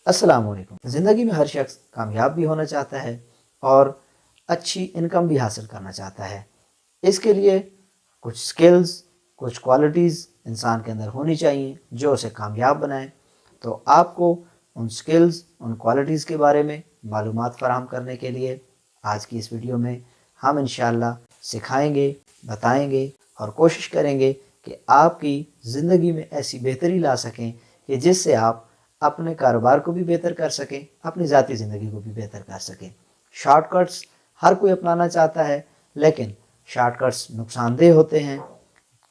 अस्सलाम वालेकुम। ज़िंदगी में हर शख्स कामयाब भी होना चाहता है और अच्छी इनकम भी हासिल करना चाहता है। इसके लिए कुछ स्किल्स, कुछ क्वालिटीज़ इंसान के अंदर होनी चाहिए जो उसे कामयाब बनाएं। तो आपको उन स्किल्स, उन क्वालिटीज़ के बारे में मालूमात फ़राहम करने के लिए आज की इस वीडियो में हम इंशाअल्लाह सिखाएंगे, बताएंगे और कोशिश करेंगे कि आपकी ज़िंदगी में ऐसी बेहतरी ला सकें कि जिससे आप अपने कारोबार को भी बेहतर कर सकें, अपनी ज़ाती ज़िंदगी को भी बेहतर कर सकें। शॉर्टकट्स हर कोई अपनाना चाहता है, लेकिन शॉर्टकट्स नुकसानदेह होते हैं।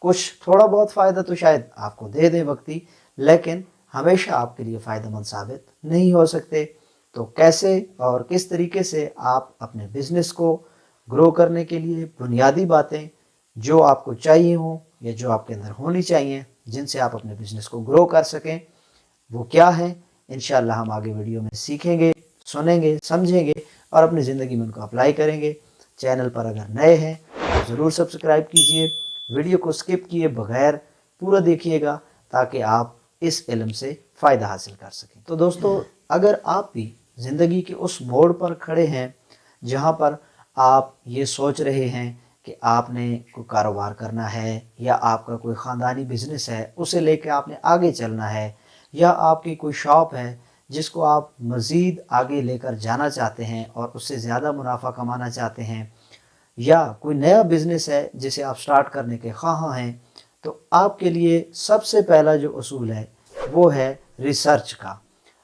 कुछ थोड़ा बहुत फ़ायदा तो शायद आपको दे दें वक्ती, लेकिन हमेशा आपके लिए फ़ायदेमंद साबित नहीं हो सकते। तो कैसे और किस तरीके से आप अपने बिज़नेस को ग्रो करने के लिए बुनियादी बातें जो आपको चाहिए हों या जो आपके अंदर होनी चाहिए जिनसे आप अपने बिज़नेस को ग्रो कर सकें, वो क्या है, इंशाअल्लाह हम आगे वीडियो में सीखेंगे, सुनेंगे, समझेंगे और अपनी ज़िंदगी में उनको अप्लाई करेंगे। चैनल पर अगर नए हैं तो ज़रूर सब्सक्राइब कीजिए, वीडियो को स्किप किए बगैर पूरा देखिएगा ताकि आप इस इल्म से फ़ायदा हासिल कर सकें। तो दोस्तों, अगर आप भी ज़िंदगी के उस मोड़ पर खड़े हैं जहाँ पर आप ये सोच रहे हैं कि आपने कोई कारोबार करना है या आपका कोई ख़ानदानी बिज़नेस है, उसे लेकर आपने आगे चलना है, या आपकी कोई शॉप है जिसको आप मज़ीद आगे लेकर जाना चाहते हैं और उससे ज़्यादा मुनाफा कमाना चाहते हैं, या कोई नया बिज़नेस है जिसे आप स्टार्ट करने के ख़्वाह हैं, तो आपके लिए सबसे पहला जो उसूल है वो है रिसर्च का।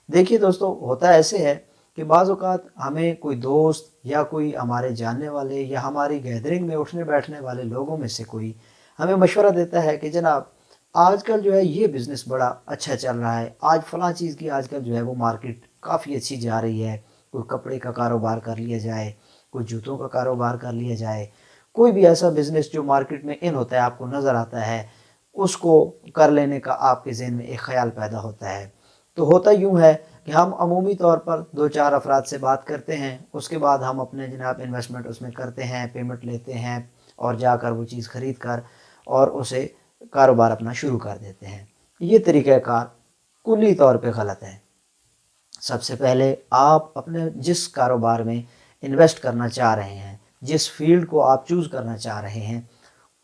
देखिए दोस्तों, होता ऐसे है कि बाज़ औक़ात हमें कोई दोस्त या कोई हमारे जानने वाले या हमारी गैदरिंग में उठने बैठने वाले लोगों में से कोई हमें मशवरा देता है कि जनाब आजकल जो है ये बिज़नेस बड़ा अच्छा चल रहा है, आज फ़लाँ चीज़ की आजकल जो है वो मार्केट काफ़ी अच्छी जा रही है, कोई कपड़े का कारोबार कर लिया जाए, कोई जूतों का कारोबार कर लिया जाए, कोई भी ऐसा बिज़नेस जो मार्केट में इन होता है, आपको नज़र आता है, उसको कर लेने का आपके ज़हन में एक ख़्याल पैदा होता है। तो होता यूँ है कि हम अमूमी तौर पर 2-4 अफराद से बात करते हैं, उसके बाद हम अपने जनाब इन्वेस्टमेंट उसमें करते हैं, पेमेंट लेते हैं और जाकर वो चीज़ ख़रीद कर और उसे कारोबार अपना शुरू कर देते हैं। ये तरीक़ाकार कुल्ली तौर पे गलत है। सबसे पहले आप अपने जिस कारोबार में इन्वेस्ट करना चाह रहे हैं, जिस फील्ड को आप चूज़ करना चाह रहे हैं,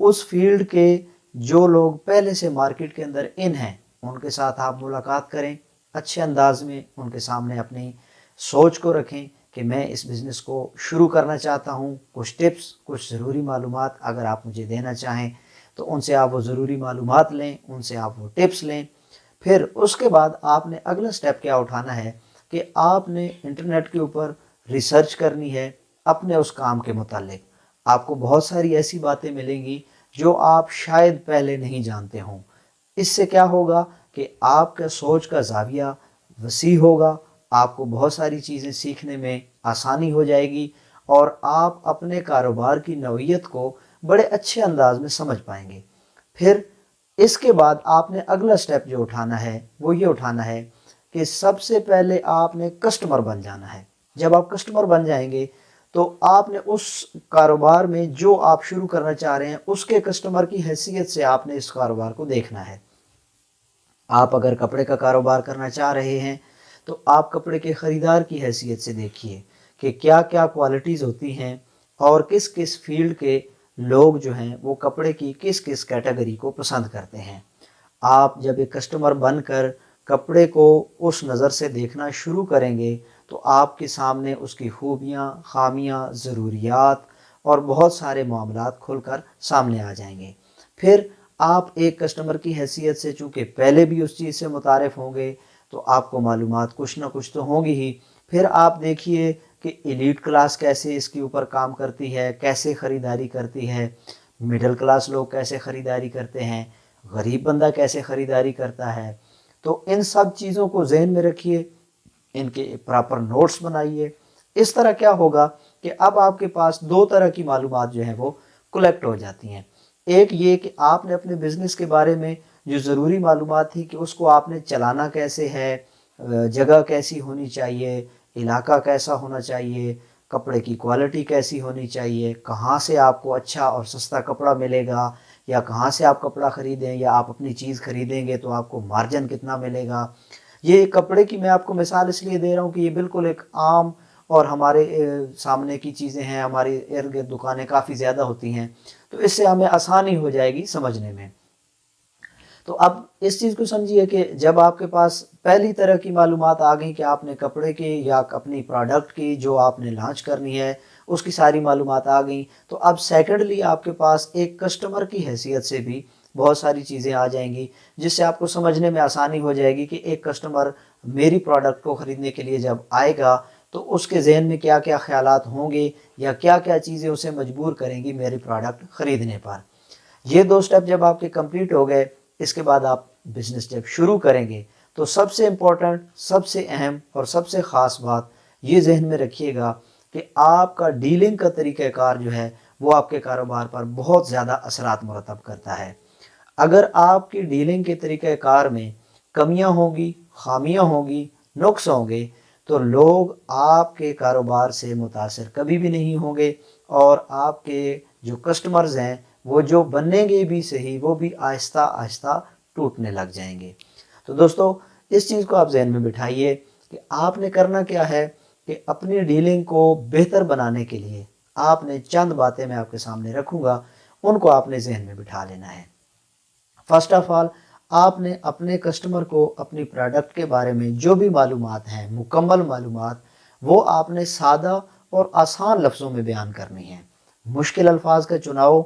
उस फील्ड के जो लोग पहले से मार्केट के अंदर इन हैं, उनके साथ आप मुलाकात करें, अच्छे अंदाज में उनके सामने अपनी सोच को रखें कि मैं इस बिज़नेस को शुरू करना चाहता हूँ। कुछ टिप्स, कुछ ज़रूरी मालूमात अगर आप मुझे देना चाहें तो उनसे आप वो ज़रूरी मालूमात लें, उनसे आप वो टिप्स लें। फिर उसके बाद आपने अगला स्टेप क्या उठाना है कि आपने इंटरनेट के ऊपर रिसर्च करनी है अपने उस काम के मुतालिक। आपको बहुत सारी ऐसी बातें मिलेंगी जो आप शायद पहले नहीं जानते हों। इससे क्या होगा कि आपका सोच का ज़ाविया वसी होगा, आपको बहुत सारी चीज़ें सीखने में आसानी हो जाएगी और आप अपने कारोबार की नौइयत को बड़े अच्छे अंदाज में समझ पाएंगे। फिर इसके बाद आपने अगला स्टेप जो उठाना है वो ये उठाना है कि सबसे पहले आपने कस्टमर बन जाना है। जब आप कस्टमर बन जाएंगे तो आपने उस कारोबार में जो आप शुरू करना चाह रहे हैं उसके कस्टमर की हैसियत से आपने इस कारोबार को देखना है। आप अगर कपड़े का कारोबार करना चाह रहे हैं तो आप कपड़े के ख़रीदार की हैसियत से देखिए कि क्या क्या क्वालिटीज़ होती हैं और किस किस फील्ड के लोग जो हैं वो कपड़े की किस किस कैटेगरी को पसंद करते हैं। आप जब एक कस्टमर बनकर कपड़े को उस नज़र से देखना शुरू करेंगे तो आपके सामने उसकी खूबियाँ, ख़ामियाँ, ज़रूरियात और बहुत सारे मामलात खुलकर सामने आ जाएंगे। फिर आप एक कस्टमर की हैसियत से चूँकि पहले भी उस चीज़ से मुतारिफ़ होंगे तो आपको मालूमात कुछ ना कुछ तो होंगी ही। फिर आप देखिए कि एलीट क्लास कैसे इसके ऊपर काम करती है, कैसे ख़रीदारी करती है, मिडिल क्लास लोग कैसे ख़रीदारी करते हैं, गरीब बंदा कैसे ख़रीदारी करता है। तो इन सब चीज़ों को ज़हन में रखिए, इनके प्रॉपर नोट्स बनाइए। इस तरह क्या होगा कि अब आपके पास दो तरह की मालूमात जो हैं वो कलेक्ट हो जाती हैं। एक ये कि आपने अपने बिज़नेस के बारे में जो ज़रूरी मालूमात थी कि उसको आपने चलाना कैसे है, जगह कैसी होनी चाहिए, इलाका कैसा होना चाहिए, कपड़े की क्वालिटी कैसी होनी चाहिए, कहाँ से आपको अच्छा और सस्ता कपड़ा मिलेगा, या कहाँ से आप कपड़ा ख़रीदें या आप अपनी चीज़ ख़रीदेंगे तो आपको मार्जिन कितना मिलेगा, یہ کپڑے کی میں آپ کو مثال اس لیے دے رہا ہوں کہ یہ بالکل ایک عام اور ہمارے سامنے کی چیزیں ہیں، ہمارے ارد گرد دکانیں کافی زیادہ ہوتی ہیں، تو اس سے ہمیں آسانی ہو جائے گی سمجھنے میں۔ تو اب اس چیز کو سمجھیے کہ جب آپ کے پاس پہلی طرح کی معلومات آ گئیں کہ آپ نے کپڑے کی یا اپنی پروڈکٹ کی جو آپ نے لانچ کرنی ہے اس کی ساری معلومات آ گئیں، تو اب سیکنڈلی آپ کے پاس ایک کسٹمر کی حیثیت سے بھی بہت ساری چیزیں آ جائیں گی، جس سے آپ کو سمجھنے میں آسانی ہو جائے گی کہ ایک کسٹمر میری پروڈکٹ کو خریدنے کے لیے جب آئے گا تو اس کے ذہن میں کیا کیا خیالات ہوں گے یا کیا کیا چیزیں اسے مجبور کریں گی میری پروڈکٹ خریدنے پر۔ یہ دو سٹیپ جب آپ کے کمپلیٹ ہو گئے، اس کے بعد آپ بزنس جب شروع کریں گے تو سب سے امپورٹنٹ، سب سے اہم اور سب سے خاص بات یہ ذہن میں رکھیے گا کہ آپ کا ڈیلنگ کا طریقہ کار جو ہے وہ آپ کے کاروبار پر بہت زیادہ اثرات مرتب کرتا ہے۔ اگر آپ کی ڈیلنگ کے طریقہ کار میں کمیاں ہوں گی، خامیاں ہوں گی، نقص ہوں گے، تو لوگ آپ کے کاروبار سے متاثر کبھی بھی نہیں ہوں گے، اور آپ کے جو کسٹمرز ہیں وہ جو بنیں گے بھی صحیح، وہ بھی آہستہ آہستہ ٹوٹنے لگ جائیں گے۔ تو دوستو اس چیز کو آپ ذہن میں بٹھائیے کہ آپ نے کرنا کیا ہے کہ اپنی ڈیلنگ کو بہتر بنانے کے لیے آپ نے چند باتیں میں آپ کے سامنے رکھوں گا، ان کو آپ نے ذہن میں بٹھا لینا ہے۔ فرسٹ آف آل، آپ نے اپنے کسٹمر کو اپنی پروڈکٹ کے بارے میں جو بھی معلومات ہیں، مکمل معلومات، وہ آپ نے سادہ اور آسان لفظوں میں بیان کرنی ہیں۔ مشکل الفاظ کا چناؤ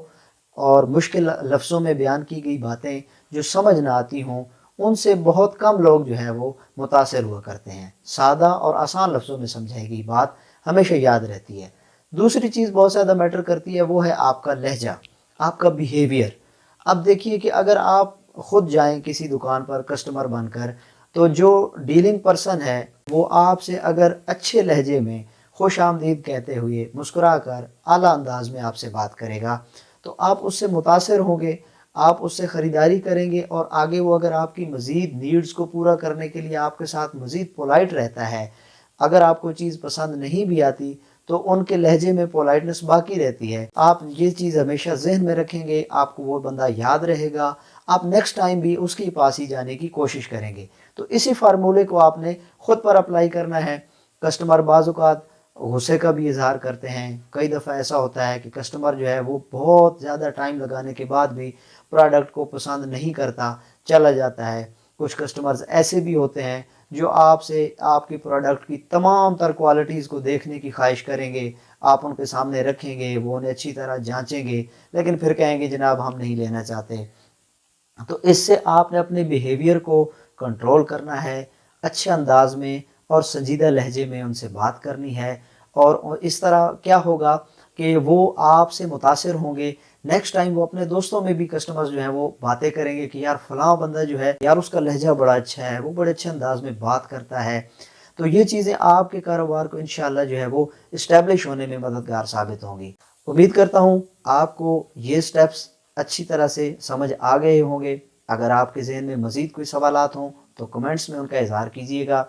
اور مشکل لفظوں میں بیان کی گئی باتیں جو سمجھ نہ آتی ہوں، ان سے بہت کم لوگ جو ہے وہ متاثر ہوا کرتے ہیں۔ سادہ اور آسان لفظوں میں سمجھائی گئی بات ہمیشہ یاد رہتی ہے۔ دوسری چیز بہت زیادہ میٹر کرتی ہے، وہ ہے آپ کا لہجہ، آپ کا بیہیویئر۔ اب دیکھیے کہ اگر آپ خود جائیں کسی دکان پر کسٹمر بن کر، تو جو ڈیلنگ پرسن ہے وہ آپ سے اگر اچھے لہجے میں خوش آمدید کہتے ہوئے مسکرا کر اعلیٰ انداز میں آپ سے بات کرے گا تو آپ اس سے متاثر ہوں گے، آپ اس سے خریداری کریں گے، اور آگے وہ اگر آپ کی مزید نیڈز کو پورا کرنے کے لیے آپ کے ساتھ مزید پولائٹ رہتا ہے، اگر آپ کو چیز پسند نہیں بھی آتی تو ان کے لہجے میں پولائٹنس باقی رہتی ہے۔ آپ یہ چیز ہمیشہ ذہن میں رکھیں گے، آپ کو وہ بندہ یاد رہے گا، آپ نیکسٹ ٹائم بھی اس کے پاس ہی جانے کی کوشش کریں گے۔ تو اسی فارمولے کو آپ نے خود پر اپلائی کرنا ہے۔ کسٹمر بعض اوقات غصے کا بھی اظہار کرتے ہیں، کئی دفعہ ایسا ہوتا ہے کہ کسٹمر جو ہے وہ بہت زیادہ ٹائم لگانے کے بعد بھی پروڈکٹ کو پسند نہیں کرتا، چلا جاتا ہے۔ کچھ کسٹمرز ایسے بھی ہوتے ہیں جو آپ سے آپ کی پروڈکٹ کی تمام تر کوالٹیز کو دیکھنے کی خواہش کریں گے، آپ ان کے سامنے رکھیں گے، وہ انہیں اچھی طرح جانچیں گے، لیکن پھر کہیں گے جناب ہم نہیں لینا چاہتے۔ تو اس سے آپ نے اپنے بیہیویئر کو کنٹرول کرنا ہے، اچھے انداز میں اور سنجیدہ لہجے میں ان سے بات کرنی ہے، اور اس طرح کیا ہوگا کہ وہ آپ سے متاثر ہوں گے۔ نیکسٹ ٹائم وہ اپنے دوستوں میں بھی کسٹمرز جو ہیں وہ باتیں کریں گے کہ یار فلاں بندہ جو ہے یار اس کا لہجہ بڑا اچھا ہے، وہ بڑے اچھے انداز میں بات کرتا ہے۔ تو یہ چیزیں آپ کے کاروبار کو انشاءاللہ جو ہے وہ اسٹیبلش ہونے میں مددگار ثابت ہوں گی۔ امید کرتا ہوں آپ کو یہ سٹیپس اچھی طرح سے سمجھ آ گئے ہوں گے۔ اگر آپ کے ذہن میں مزید کوئی سوالات ہوں تو کمنٹس میں ان کا اظہار کیجیے گا۔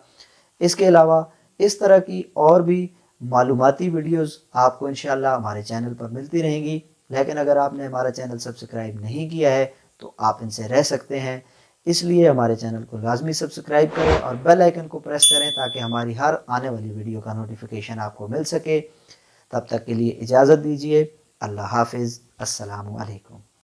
اس کے علاوہ اس طرح کی اور بھی معلوماتی ویڈیوز آپ کو انشاءاللہ ہمارے چینل پر ملتی رہیں گی، لیکن اگر آپ نے ہمارا چینل سبسکرائب نہیں کیا ہے تو آپ ان سے رہ سکتے ہیں۔ اس لیے ہمارے چینل کو لازمی سبسکرائب کریں اور بیل آئیکن کو پریس کریں تاکہ ہماری ہر آنے والی ویڈیو کا نوٹیفیکیشن آپ کو مل سکے۔ تب تک کے لیے اجازت دیجیے۔ اللہ حافظ۔ السلام علیکم۔